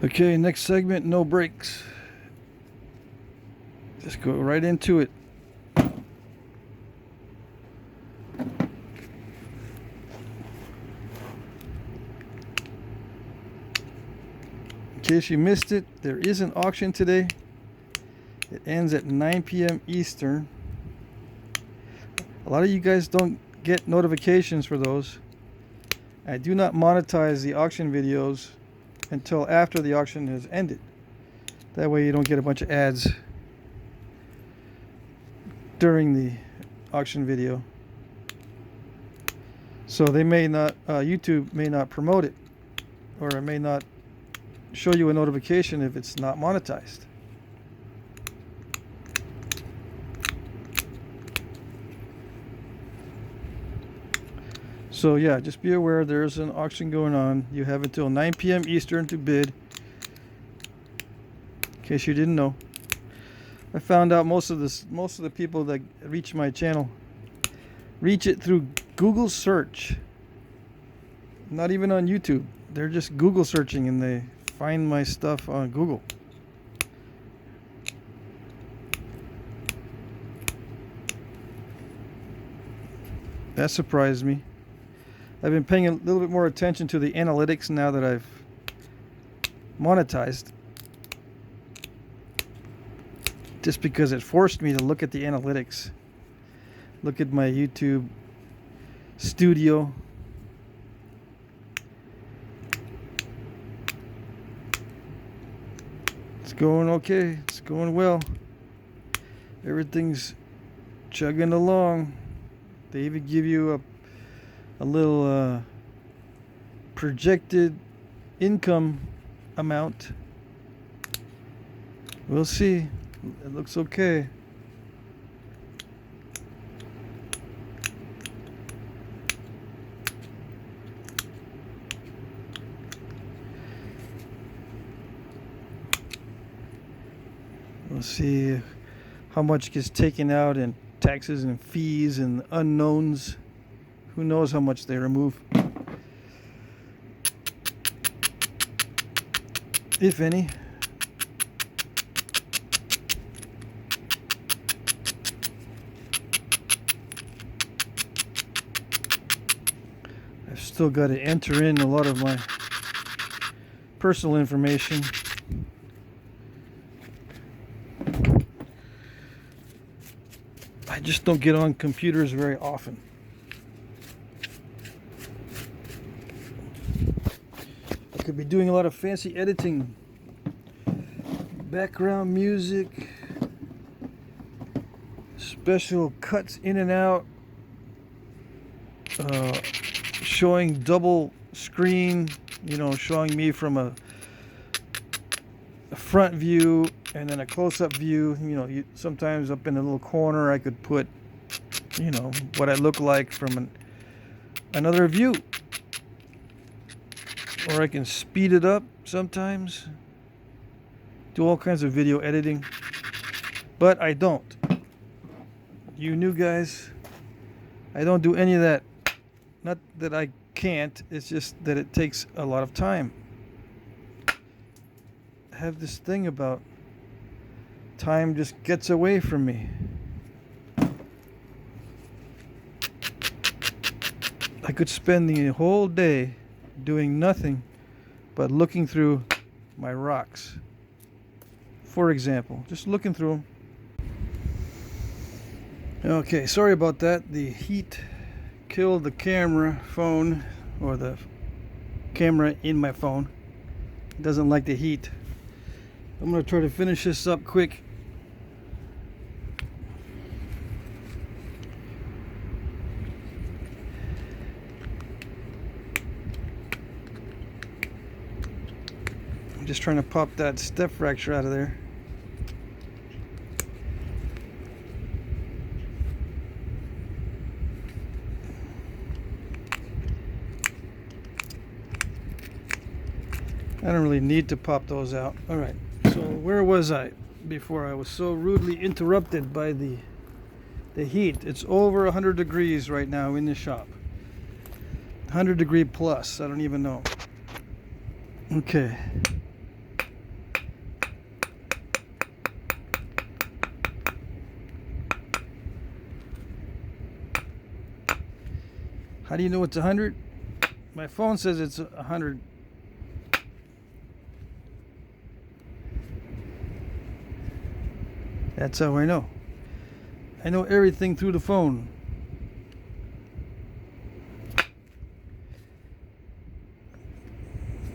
Okay, next segment, no breaks. Just go right into it. In case you missed it, there is an auction today. It ends at 9 p.m. Eastern. A lot of you guys don't get notifications for those. I do not monetize the auction videos until after the auction has ended. That way you don't get a bunch of ads during the auction video. So they may not, YouTube may not promote it, or it may not show you a notification if it's not monetized. So yeah, just be aware there's an auction going on. You have until 9 p.m. Eastern to bid, in case you didn't know. I found out most of the people that reach my channel reach it through Google search. Not even on YouTube. They're just Google searching and they find my stuff on Google. That surprised me. I've been paying a little bit more attention to the analytics now that I've monetized. Just because it forced me to look at the analytics. Look at my YouTube studio. It's going okay. It's going well. Everything's chugging along. They even give you a little projected income amount. We'll see. It looks okay. We'll see how much gets taken out in taxes and fees and unknowns. Who knows how much they remove, if any. I've still got to enter in a lot of my personal information. I just don't get on computers very often. I could be doing a lot of fancy editing, background music, special cuts in and out, showing double screen, showing me from a front view and then a close-up view. Sometimes up in a little corner I could put what I look like from another view, or I can speed it up sometimes, do all kinds of video editing, but I don't. You new guys, I don't do any of that. Not that I can't, it's just that it takes a lot of time. I have this thing about time just gets away from me. I could spend the whole day doing nothing but looking through my rocks. For example, just looking through them. Okay, sorry about that. The heat killed the phone, or the camera in my phone. It doesn't like the heat. I'm going to try to finish this up quick. I'm just trying to pop that step fracture out of there. I don't really need to pop those out. All right, so where was I before I was so rudely interrupted by the heat? It's over 100 degrees right now in the shop. 100 degree plus, I don't even know. Okay. How do you know it's 100? My phone says it's 100. That's how I know. I know everything through the phone.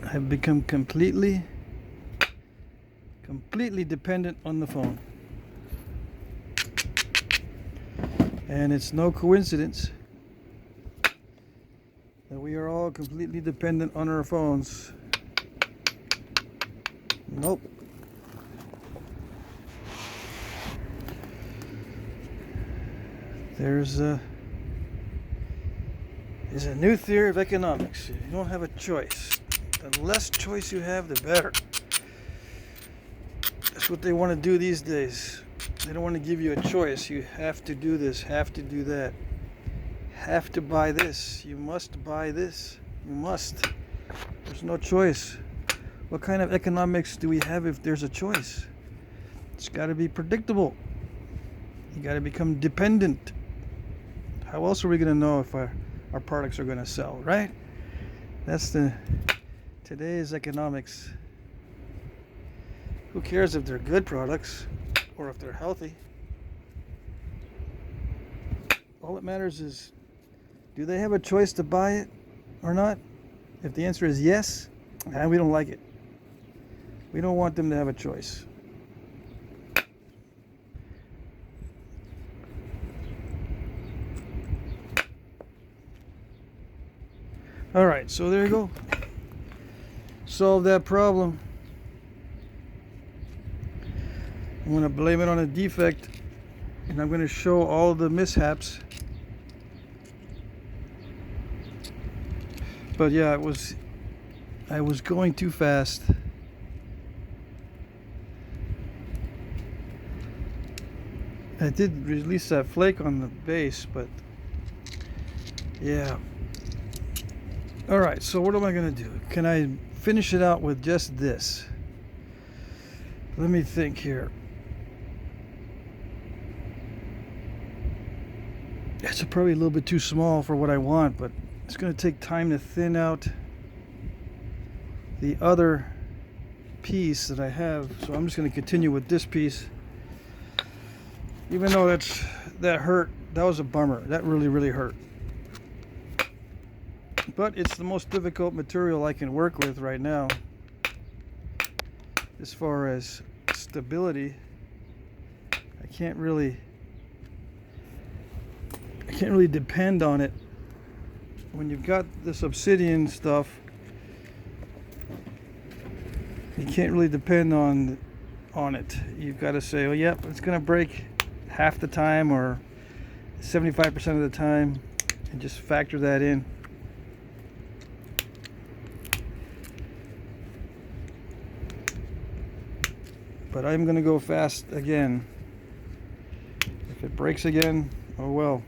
I've become completely dependent on the phone. And it's no coincidence that we are all completely dependent on our phones. Nope. There's a new theory of economics. You don't have a choice. The less choice you have, the better. That's what they want to do these days. They don't want to give you a choice. You have to do this, have to do that. Have to buy this. You must buy this. You must. There's no choice. What kind of economics do we have if there's a choice? It's got to be predictable. You got to become dependent. How else are we going to know if our products are going to sell, right? That's today's economics. Who cares if they're good products or if they're healthy? All that matters is, do they have a choice to buy it or not? If the answer is yes, we don't like it. We don't want them to have a choice. All right, so there you go. Solve that problem. I'm going to blame it on a defect, and I'm going to show all the mishaps. But yeah, I was going too fast. I did release that flake on the bass, but yeah. All right, so what am I going to do? Can I finish it out with just this? Let me think here. It's probably a little bit too small for what I want, but it's going to take time to thin out the other piece that I have. So I'm just going to continue with this piece. Even though that hurt, that was a bummer. That really hurt. But it's the most difficult material I can work with right now. As far as stability, I can't really depend on it. When you've got this Obsidian stuff, you can't really depend on it. You've got to say, oh yep, it's going to break half the time or 75% of the time, and just factor that in. But I'm going to go fast again. If it breaks again, oh well.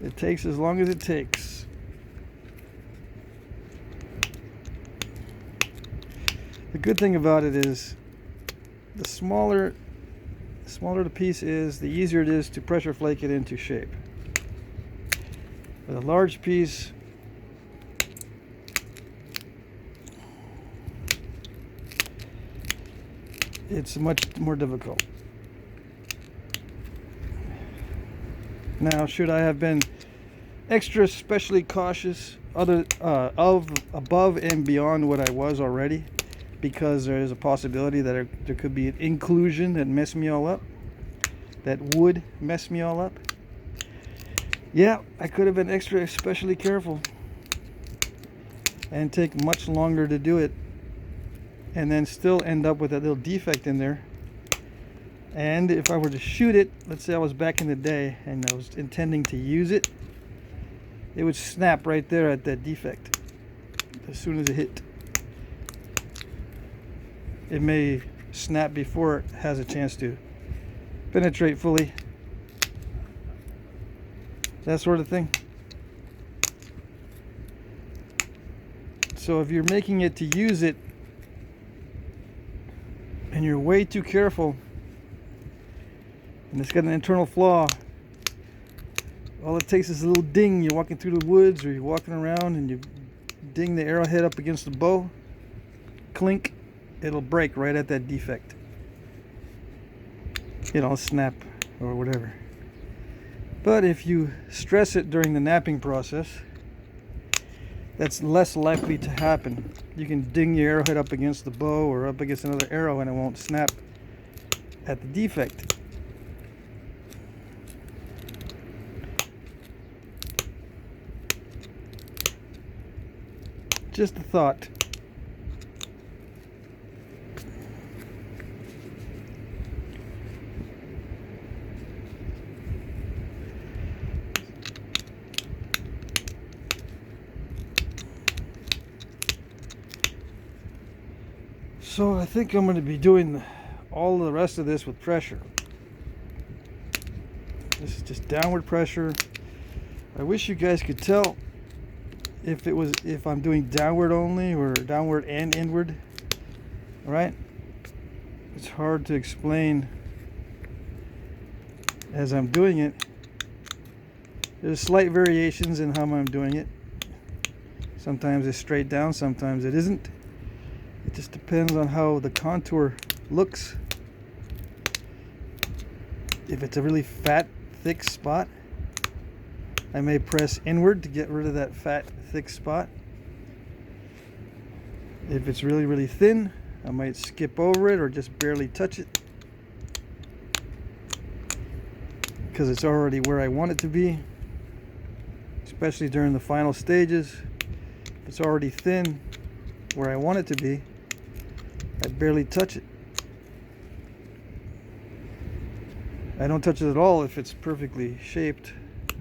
It takes as long as it takes. The good thing about it is the smaller the piece is, the easier it is to pressure flake it into shape. With a large piece, it's much more difficult. Now, should I have been extra specially cautious above and beyond what I was already, because there is a possibility that there could be an inclusion that messed me all up, that would mess me all up? Yeah, I could have been extra especially careful and take much longer to do it, and then still end up with that little defect in there. And if I were to shoot it, let's say I was back in the day and I was intending to use it, it would snap right there at that defect as soon as it hit. It may snap before it has a chance to penetrate fully. That sort of thing. So if you're making it to use it and you're way too careful, and it's got an internal flaw, All it takes is a little ding. You're walking through the woods or you're walking around and you ding the arrowhead up against the bow. Clink. It'll break right at that defect. It'll snap or whatever. But if you stress it during the knapping process, that's less likely to happen. You can ding your arrowhead up against the bow or up against another arrow and it won't snap at the defect. Just a thought. So I think I'm going to be doing all the rest of this with pressure. This is just downward pressure. I wish you guys could tell if I'm doing downward only or downward and inward. All right? It's hard to explain as I'm doing it. There's slight variations in how I'm doing it. Sometimes it's straight down, sometimes it isn't. It just depends on how the contour looks. If it's a really fat, thick spot, I may press inward to get rid of that fat, thick spot. If it's really, really thin, I might skip over it or just barely touch it because it's already where I want it to be, especially during the final stages. If it's already thin where I want it to be, I barely touch it. I don't touch it at all if it's perfectly shaped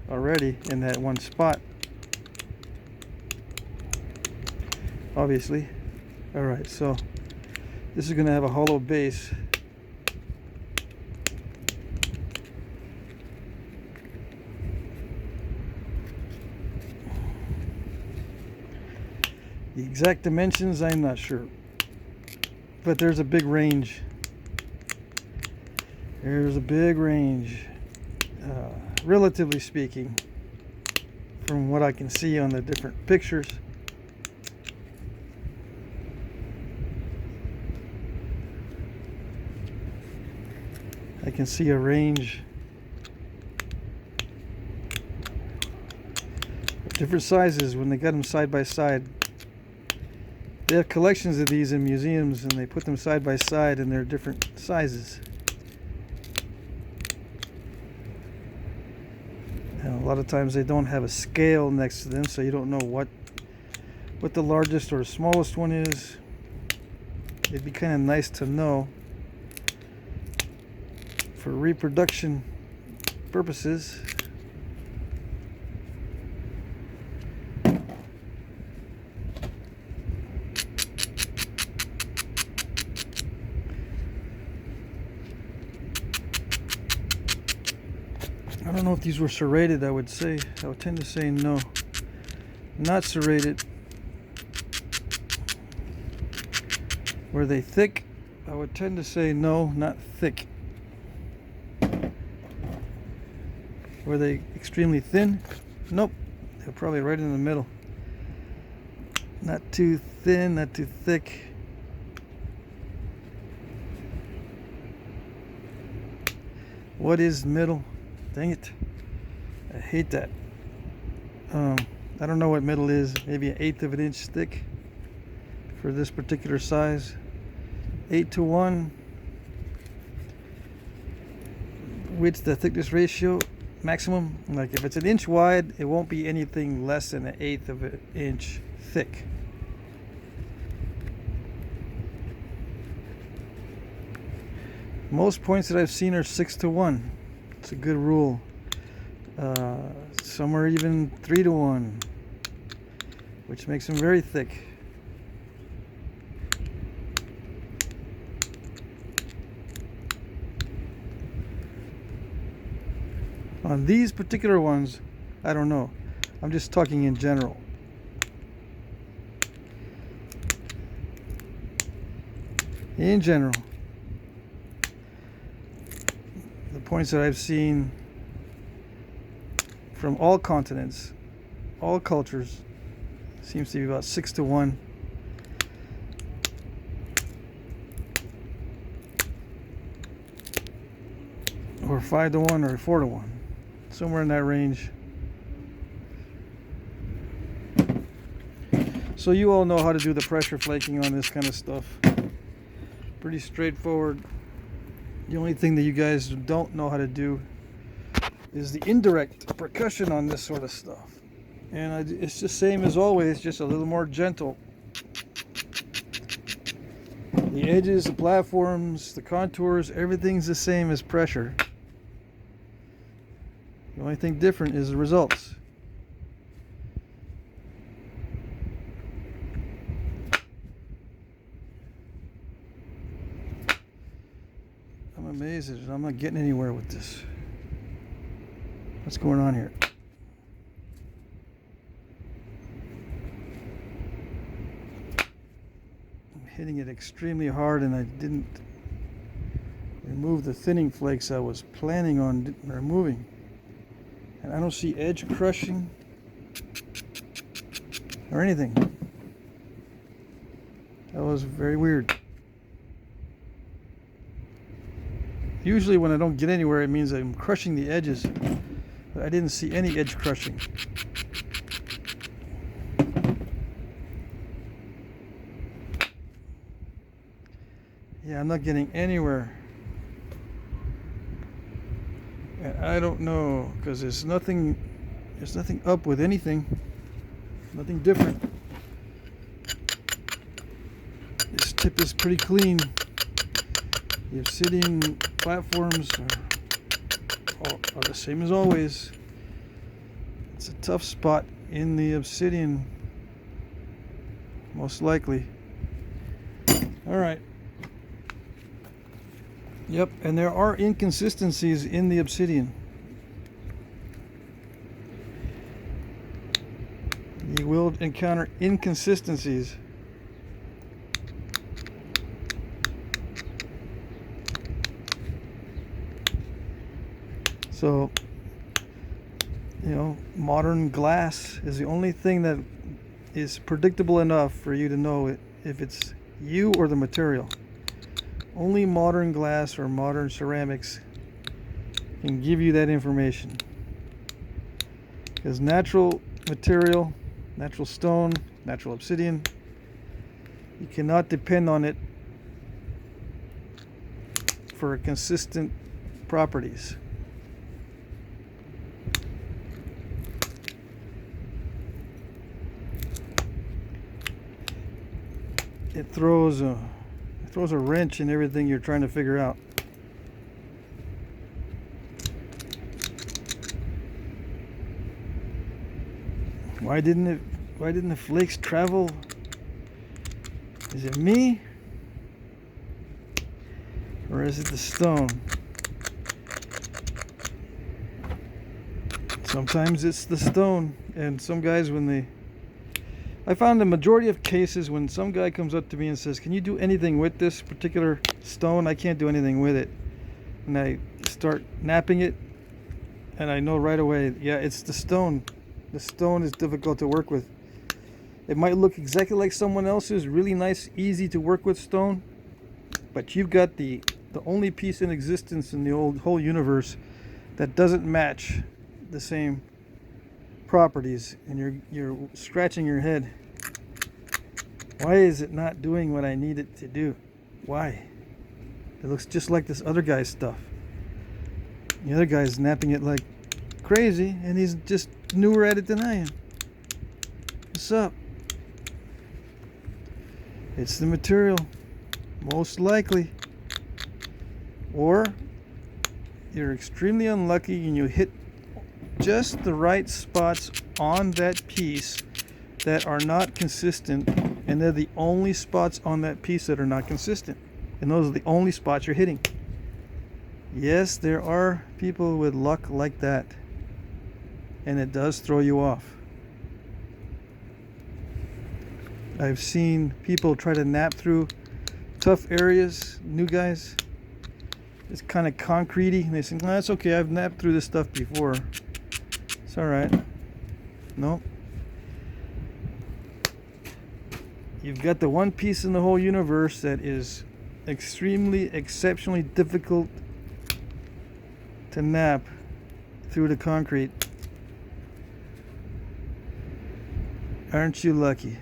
already in that one spot, obviously. Alright, so this is going to have a hollow base. The exact dimensions, I'm not sure. But there's a big range. There's a big range, relatively speaking, from what I can see on the different pictures. I can see a range of different sizes when they got them side by side. They have collections of these in museums and they put them side by side and they're different sizes. And a lot of times they don't have a scale next to them, so you don't know what the largest or smallest one is. It'd be kind of nice to know for reproduction purposes. I don't know if these were serrated. I would tend to say no. Not serrated. Were they thick? I would tend to say no, not thick. Were they extremely thin? Nope. They're probably right in the middle. Not too thin, not too thick. What is middle? Dang it. I hate that. I don't know what middle is. Maybe 1/8 of an inch thick for this particular size. 8:1. Width to thickness ratio maximum. Like if it's 1 inch wide, it won't be anything less than 1/8 of an inch thick. Most points that I've seen are 6:1. It's a good rule. Some are even 3:1, which makes them very thick. On these particular ones, I don't know. I'm just talking in general. In general, the points that I've seen from all continents, all cultures. Seems to be about 6 to 1. Or 5 to 1 or 4 to 1. Somewhere in that range. So you all know how to do the pressure flaking on this kind of stuff. Pretty straightforward. The only thing that you guys don't know how to do is the indirect percussion on this sort of stuff. And it's the same as always, just a little more gentle. The edges, the platforms, the contours, everything's the same as pressure. The only thing different is the results. I'm amazed that I'm not getting anywhere with this. What's going on here? I'm hitting it extremely hard, and I didn't remove the thinning flakes I was planning on removing. And I don't see edge crushing or anything. That was very weird. Usually when I don't get anywhere, it means I'm crushing the edges. But I didn't see any edge crushing. Yeah, I'm not getting anywhere. And I don't know, because there's nothing up with anything. Nothing different. This tip is pretty clean. The Obsidian platforms are the same as always. It's a tough spot in the Obsidian, most likely. Alright. Yep, and there are inconsistencies in the Obsidian. You will encounter inconsistencies. So, you know, modern glass is the only thing that is predictable enough for you to know if it's you or the material. Only modern glass or modern ceramics can give you that information. Because natural material, natural stone, natural obsidian, you cannot depend on it for consistent properties. It throws a wrench in everything you're trying to figure out. Why didn't the flakes travel? Is it me? Or is it the stone? Sometimes it's the stone, and some guys I found the majority of cases when some guy comes up to me and says, "Can you do anything with this particular stone?" I can't do anything with it. And I start napping it, and I know right away, yeah, it's the stone. The stone is difficult to work with. It might look exactly like someone else's, really nice, easy to work with stone, but you've got the only piece in existence in the whole universe that doesn't match the same properties, and you're scratching your head. Why is it not doing what I need it to do? Why? It looks just like this other guy's stuff. The other guy's napping it like crazy, and he's just newer at it than I am. What's up? It's the material, most likely. Or you're extremely unlucky and you hit just the right spots on that piece that are not consistent, and they're the only spots on that piece that are not consistent, and those are the only spots you're hitting. Yes, there are people with luck like that, and it does throw you off. I've seen people try to nap through tough areas, new guys. It's kind of concretey, and they say, "No, that's okay, I've napped through this stuff before, so It's alright. Nope. You've got the one piece in the whole universe that is exceptionally difficult to nap through the concrete. Aren't you lucky?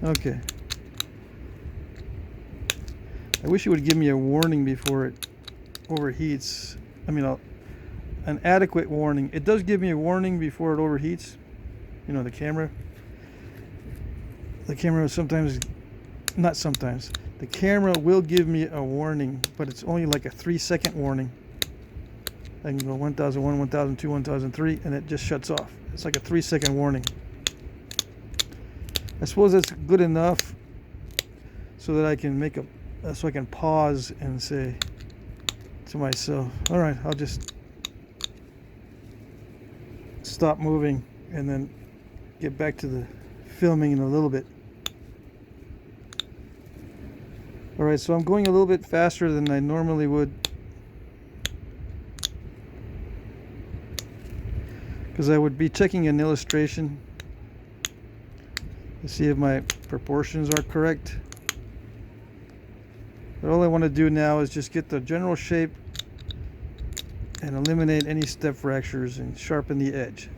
Okay. I wish it would give me a warning before it overheats. I mean, an adequate warning. It does give me a warning before it overheats. You know, the camera. The camera sometimes, not sometimes, the camera will give me a warning, but it's only like a 3-second warning. I can go 1001, 1002, 1003, and it just shuts off. It's like a 3-second warning. I suppose that's good enough so that I can so I can pause and say to myself, all right, I'll just stop moving and then get back to the filming in a little bit. All right, so I'm going a little bit faster than I normally would because I would be checking an illustration to see if my proportions are correct. But all I want to do now is just get the general shape and eliminate any step fractures and sharpen the edge.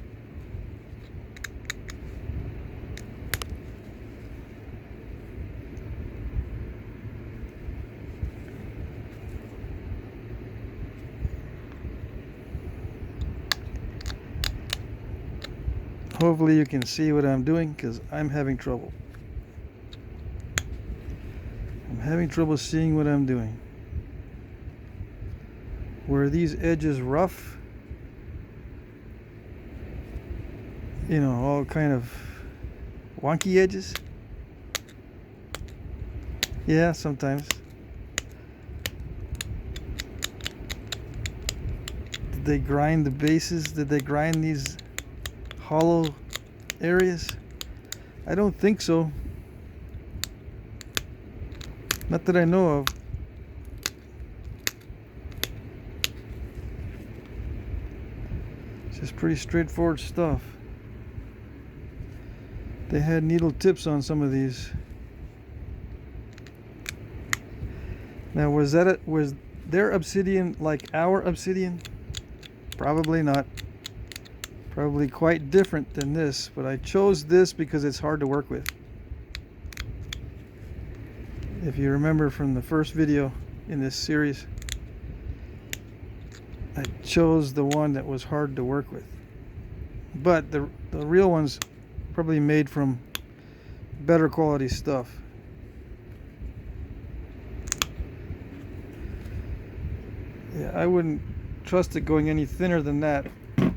Hopefully you can see what I'm doing because I'm having trouble. I'm having trouble seeing what I'm doing. Were these edges rough? You know, all kind of wonky edges? Yeah, sometimes. Did they grind the bases? Did they grind these hollow areas? I don't think so. Not that I know of. It's just pretty straightforward stuff. They had needle tips on some of these. Now, was their obsidian like our obsidian? Probably not. Probably quite different than this, but I chose this because it's hard to work with. If you remember from the first video in this series, I chose the one that was hard to work with. But the real one's probably made from better quality stuff. Yeah, I wouldn't trust it going any thinner than that. And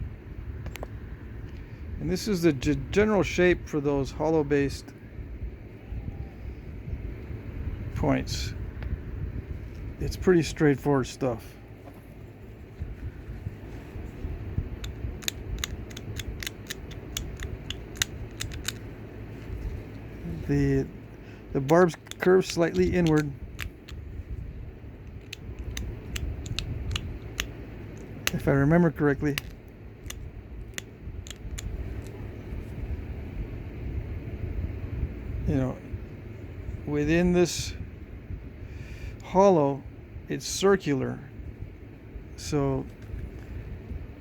this is the general shape for those hollow based points. It's pretty straightforward stuff. The barbs curve slightly inward. If I remember correctly. You know, within this hollow, it's circular, so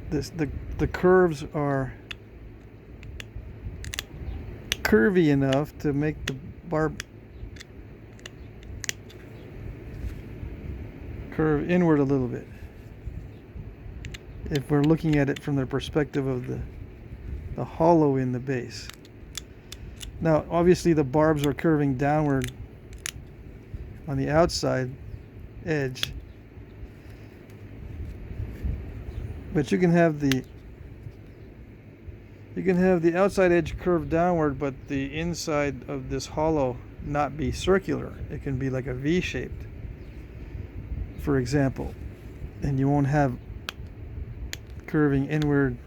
the curves are curvy enough to make the barb curve inward a little bit, if we're looking at it from the perspective of the hollow in the base. Now, obviously the barbs are curving downward on the outside edge, but you can have the outside edge curve downward, but the inside of this hollow not be circular. It can be like a V-shaped, for example, and you won't have curving inward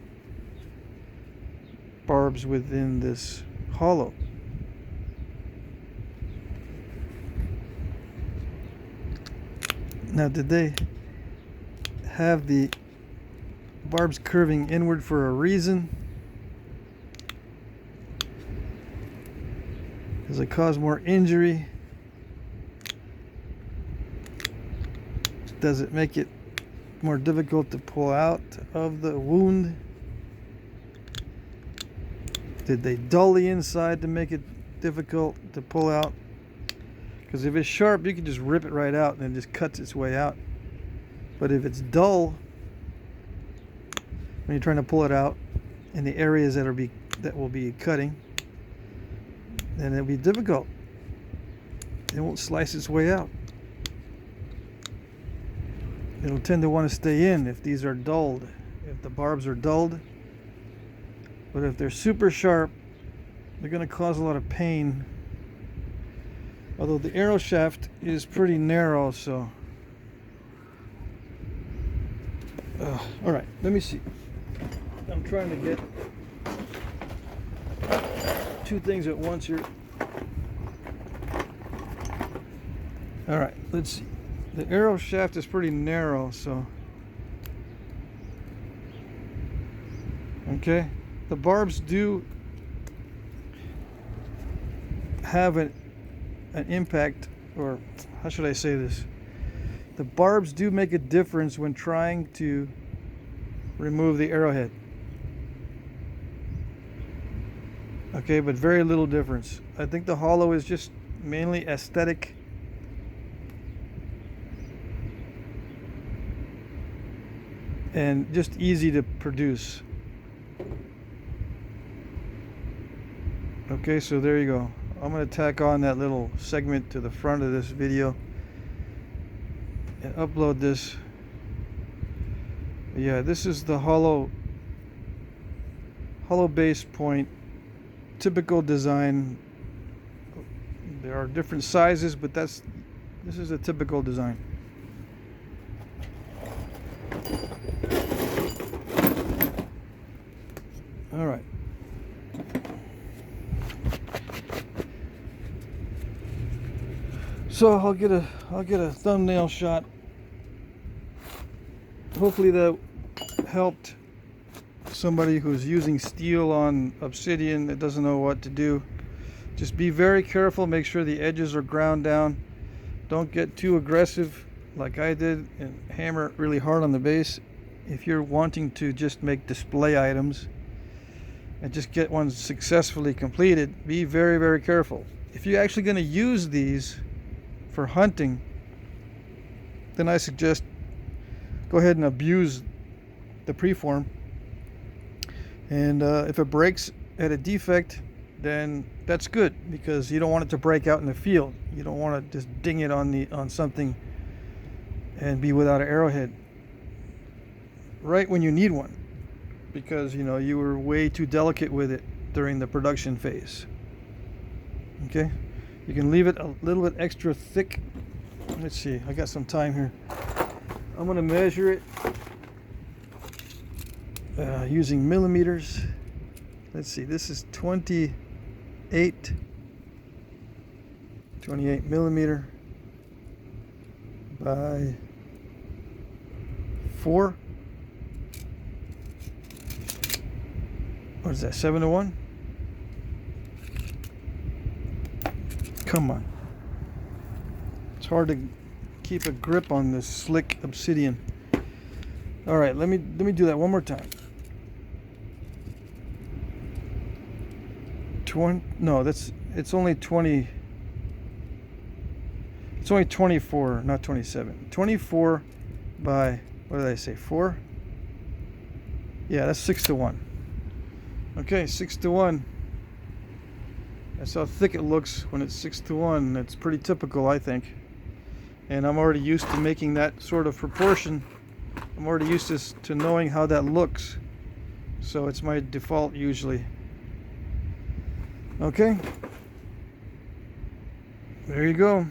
barbs within this hollow. Now, did they have the barbs curving inward for a reason? Does it cause more injury? Does it make it more difficult to pull out of the wound? Did they dull the inside to make it difficult to pull out? Because if it's sharp, you can just rip it right out and it just cuts its way out. But if it's dull, when you're trying to pull it out in the areas that will be cutting, then it'll be difficult. It won't slice its way out. It'll tend to want to stay in if these are dulled, if the barbs are dulled. But if they're super sharp, they're going to cause a lot of pain. Although the arrow shaft is pretty narrow, so. All right, let me see. I'm trying to get two things at once here. All right, let's see. The arrow shaft is pretty narrow, so. Okay. The barbs do have an impact, or how should I say this? The barbs do make a difference when trying to remove the arrowhead. Okay, but very little difference. I think the hollow is just mainly aesthetic. And just easy to produce. Okay, so there you go. I'm going to tack on that little segment to the front of this video and upload this. Yeah, this is the hollow base point, typical design. There are different sizes, but this is a typical design. All right. So I'll get a thumbnail shot. Hopefully that helped somebody who's using steel on Obsidian that doesn't know what to do. Just be very careful, make sure the edges are ground down. Don't get too aggressive like I did and hammer really hard on the base. If you're wanting to just make display items and just get one successfully completed, be very, very careful. If you're actually going to use these for hunting, then I suggest go ahead and abuse the preform. And if it breaks at a defect, then that's good, because you don't want it to break out in the field. You don't want to just ding it on something and be without an arrowhead right when you need one, because you were way too delicate with it during the production phase. Okay, you can leave it a little bit extra thick. Let's see, I got some time here. I'm going to measure it using millimeters. Let's see, this is 28 millimeter by 4. What is that, 7:1? Come on. It's hard to keep a grip on this slick Obsidian. All right, let me do that one more time. It's only 20. It's only 24, not 27. 24 by, what did I say, 4? Yeah, that's 6:1. Okay, 6:1. That's how thick it looks when it's 6:1. That's pretty typical, I think. And I'm already used to making that sort of proportion. I'm already used to knowing how that looks. So it's my default usually. Okay. There you go.